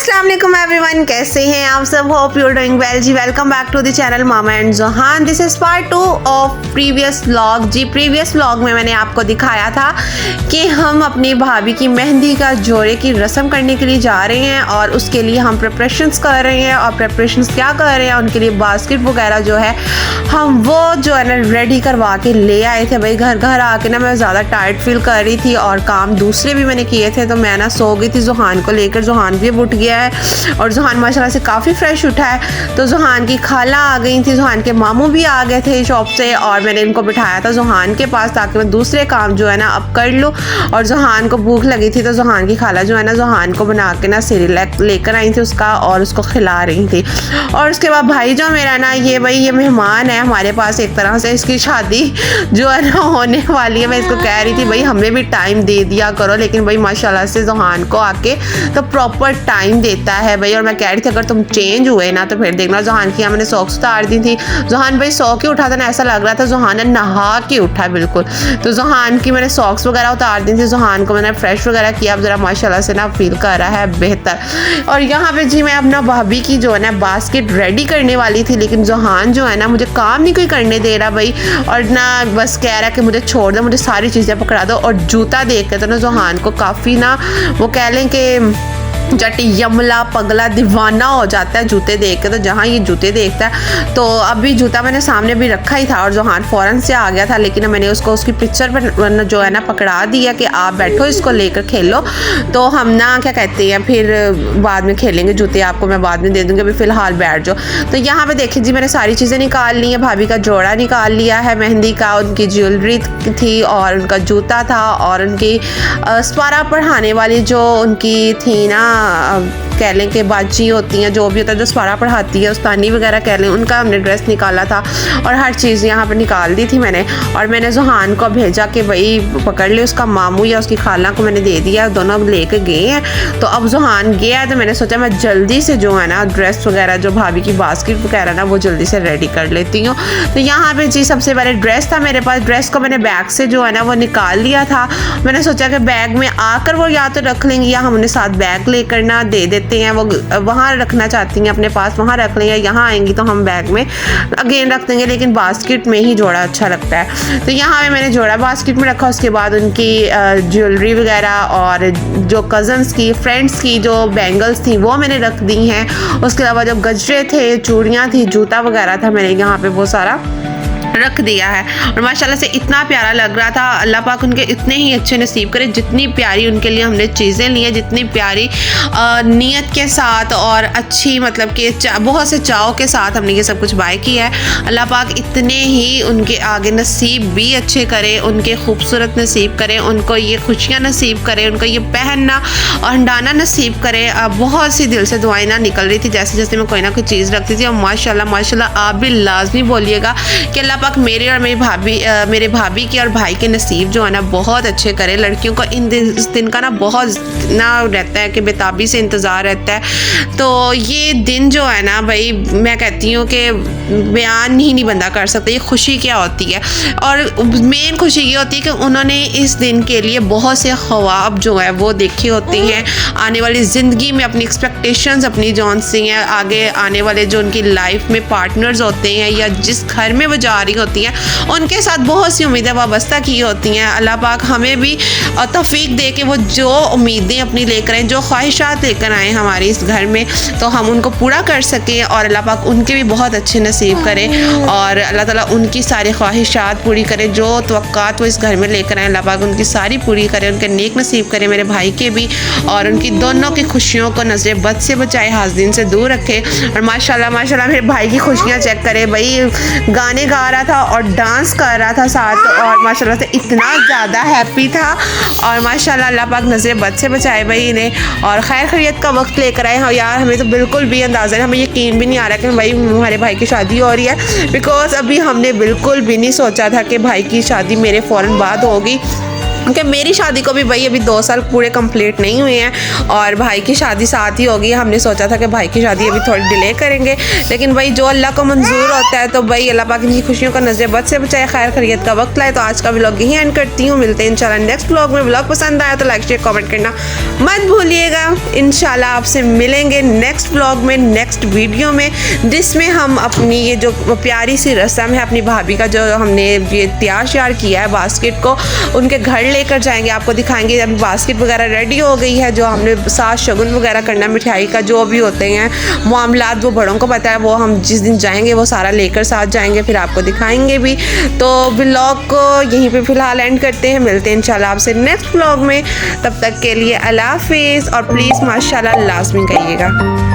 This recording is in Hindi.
अस्सलाम वालेकुम एवरीवन, कैसे हैं आप सब? Hope you are doing well जी। Welcome back to the channel Mama and Johan. This is part 2 of previous vlog जी। प्रीवियस व्लॉग में मैंने आपको दिखाया था कि हम अपनी भाभी की मेहंदी का जोड़े की रस्म करने के लिए जा रहे हैं और उसके लिए हम प्रिपरेशंस कर रहे हैं। और प्रिपरेशंस क्या कर रहे हैं, उनके लिए बास्केट वगैरह जो है हम वो जो है ना रेडी करवा के ले आए थे। भाई घर आके ना मैं ज़्यादा टायर्ड फील कर रही थी और काम दूसरे भी मैंने किए थे, तो मैं ना सो गई थी जोहान को लेकर। जोहान भी उठ गया है और जोहान माशाल्लाह से काफ़ी फ्रेश उठा है। तो जोहान की खाला आ गई थी, जोहान के मामू भी आ गए थे शॉप से और मैंने इनको बिठाया था जोहान के पास ताकि मैं दूसरे काम जो है ना अब कर लूँ। और जोहान को भूख लगी थी तो जोहान की खाला जो है ना जोहान को बना के ना सिरिलैक लेकर आई थी उसका और उसको खिला रही थी। और उसके बाद भाई जो मेरा ना ये मेहमान है हमारे पास एक तरह से। इसकी शादी जो है ना होने वाली है। मैं इसको कह रही थी भाई हमें भी टाइम दे दिया करो, लेकिन भाई माशाल्लाह से जोहान को आके तो प्रॉपर टाइम देता है भाई। और मैं कह रही थी अगर तुम चेंज हुए ना तो फिर देखना। जोहान की मैंने सॉक्स उतार दी थी। जोहान भाई सो के उठा था ना, ऐसा लग रहा था जोहान ने नहा के उठा बिल्कुल। तो जोहान की मैंने सॉक्स वगैरह उतार दी थी। जोहान को मैंने फ्रेश वगैरह किया, अब ज़रा माशाल्लाह से ना फील कर रहा है बेहतर। और यहाँ पे जी मैं अपना भाभी की जो है ना बास्केट रेडी करने वाली थी, लेकिन जोहान जो है ना मुझे काम नहीं कोई करने दे रहा भाई। और ना बस कह रहा है कि मुझे छोड़ दो, मुझे सारी चीज़ें पकड़ा दो। और जूता देख के तो ना जोहान को काफ़ी ना वो कह लें कि जटी यमला पगला दीवाना हो जाता है जूते देख के। तो जहाँ ये जूते देखता है तो अभी जूता मैंने सामने भी रखा ही था और जोहान फ़ौरन से आ गया था, लेकिन मैंने उसको उसकी पिक्चर पर जो है ना पकड़ा दिया कि आप बैठो इसको लेकर खेलो। तो हम ना क्या कहते हैं फिर बाद में खेलेंगे, जूते आपको मैं बाद में दे दूँगी, अभी फ़िलहाल बैठ जाओ। तो यहाँ पे देखिए जी मैंने सारी चीज़ें निकाल ली हैं। भाभी का जोड़ा निकाल लिया है मेहंदी का, उनकी ज्वेलरी थी और उनका जूता था और उनकी स्पारा पढ़ाने वाली जो उनकी थी ना कह लें कि बाजी होती हैं, जो भी होता है जो स्पारा पढ़ाती है उस्तानी वगैरह कह लें, उनका हमने ड्रेस निकाला था और हर चीज़ यहाँ पर निकाल दी थी मैंने। और मैंने जोहान को भेजा कि भाई पकड़ ले, उसका मामू या उसकी खाला को मैंने दे दिया, दोनों लेके गए हैं। तो अब जोहान गया तो मैंने सोचा मैं जल्दी से जो है ना ड्रेस वगैरह जो भाभी की बास्केट वगैरह ना वो जल्दी से रेडी कर लेती हूँ। तो यहाँ पर जी सबसे पहले ड्रेस था मेरे पास। ड्रेस को मैंने बैग से जो है ना वो निकाल लिया था। मैंने सोचा कि बैग में आकर वो या तो रख लेंगी या हम उन्हें साथ बैग लेकर ना दे देते हैं। वो वहाँ रखना चाहती हैं अपने पास, वहाँ रख लेंगे। यहाँ आएंगी तो हम बैग में अगेन रख देंगे, लेकिन बास्केट में ही जोड़ा अच्छा लगता है। तो यहाँ पे मैंने जोड़ा बास्केट में रखा। उसके बाद उनकी ज्वेलरी वगैरह और जो कज़न्स की फ्रेंड्स की जो बैंगल्स थी वो मैंने रख दी हैं। उसके अलावा जो गजरे थे, चूड़ियाँ थी, जूता वगैरह था, मैंने यहाँ पे वो सारा रख दिया है। और माशाल्लाह से इतना प्यारा लग रहा था। अल्लाह पाक उनके इतने ही अच्छे नसीब करे, जितनी प्यारी उनके लिए हमने चीज़ें ली हैं, जितनी प्यारी नीयत के साथ और अच्छी मतलब कि बहुत से चाव के साथ हमने ये सब कुछ बाय किया है। अल्लाह पाक इतने ही उनके आगे नसीब भी अच्छे करे, उनके खूबसूरत नसीब करे, उनको ये खुशियाँ नसीब करे, उनको ये पहनना और हंडाना नसीब करे। बहुत सी दिल से दुआएं ना निकल रही थी जैसे जैसे मैं कोई ना कोई चीज़ रखती थी। और माशाल्लाह आप भी लाजमी बोलिएगा कि अल्लाह पाक मेरे और मेरे भाभी की और भाई के नसीब जो है ना बहुत अच्छे करे। लड़कियों को इस दिन का ना बहुत ना रहता है कि बेताबी से इंतज़ार रहता है। तो ये दिन जो है ना भाई मैं कहती हूँ कि बयान ही नहीं बंदा कर सकता ये खुशी क्या होती है। और मेन खुशी ये होती है कि उन्होंने इस दिन के लिए बहुत से ख्वाब जो है वो देखे होते हैं। आने वाली ज़िंदगी में अपनी एक्सपेक्टेशंस अपनी जौन सी हैं, आगे आने वाले जो उनकी लाइफ में पार्टनर्स होते हैं या जिस घर में वो जा रही होती हैं उनके साथ बहुत सी उम्मीदें वाबस्ता की होती हैं। अल्लाह पाक हमें भी तौफीक दे के वो जो उम्मीदें अपनी लेकर आए, जो ख्वाहिशात लेकर आए हमारे इस घर में, तो हम उनको पूरा कर सकें। और अल्लाह पाक उनके भी बहुत अच्छे नसीब करे और अल्लाह ताला उनकी सारी ख्वाहिशात पूरी करे। जो तवक्कात वो इस घर में लेकर आए अल्लाह पाक उनकी सारी पूरी करे, उनके नेक नसीब करे, मेरे भाई के भी, और उनकी दोनों की खुशियों को नजर बद से बचाए, हाज़िन से दूर रखे। और माशाल्लाह मेरे भाई की खुशियाँ चेक करे भाई, गाने गा रहा था और डांस कर रहा था साथ और माशाल्लाह से इतना ज़्यादा हैप्पी था। और माशाल्लाह अल्लाह पाक नज़र बद से बचाए भाई इन्हें और खैर खैरियत का वक्त लेकर आए। हाँ यार हमें तो बिल्कुल भी अंदाज़ा नहीं, हमें यकीन भी नहीं आ रहा कि भाई हमारे भाई की शादी हो रही है, बिकॉज़ अभी हमने बिल्कुल भी नहीं सोचा था कि भाई की शादी मेरे फ़ौरन बाद होगी। क्योंकि मेरी शादी को भी भाई अभी 2 साल पूरे कंप्लीट नहीं हुए हैं और भाई की शादी साथ ही होगी। हमने सोचा था कि भाई की शादी अभी थोड़ी डिले करेंगे, लेकिन भाई जो अल्लाह को मंजूर होता है तो भाई अल्लाह पाक इनकी खुशियों का नजर बद से बचाए, खैर खैरियत का वक्त लाए। तो आज का व्लॉग यहीं एंड करती हूँ, मिलते हैं इंशाल्लाह नेक्स्ट व्लॉग में। व्लॉग पसंद आया तो लाइक शेयर कमेंट करना मत भूलिएगा। इंशाल्लाह आपसे मिलेंगे नेक्स्ट व्लॉग में, नेक्स्ट वीडियो में, जिसमें हम अपनी ये जो प्यारी सी रस्म है अपनी भाभी का, जो हमने ये तैयार श्यार किया है बास्केट को, उनके घर लेकर जाएंगे, आपको दिखाएंगे। अब बास्केट वगैरह रेडी हो गई है, जो हमने साथ शगुन वगैरह करना, मिठाई का जो भी होते हैं मामलात वो बड़ों को पता है, वो हम जिस दिन जाएंगे वो सारा लेकर साथ जाएंगे, फिर आपको दिखाएंगे भी। तो व्लॉग को यहीं पे फिलहाल एंड करते हैं, मिलते हैं इंशाल्लाह आपसे नेक्स्ट व्लॉग में। तब तक के लिए अल्लाह हाफिज़ और प्लीज़ माशाल्लाह लाज़मी कहिएगा।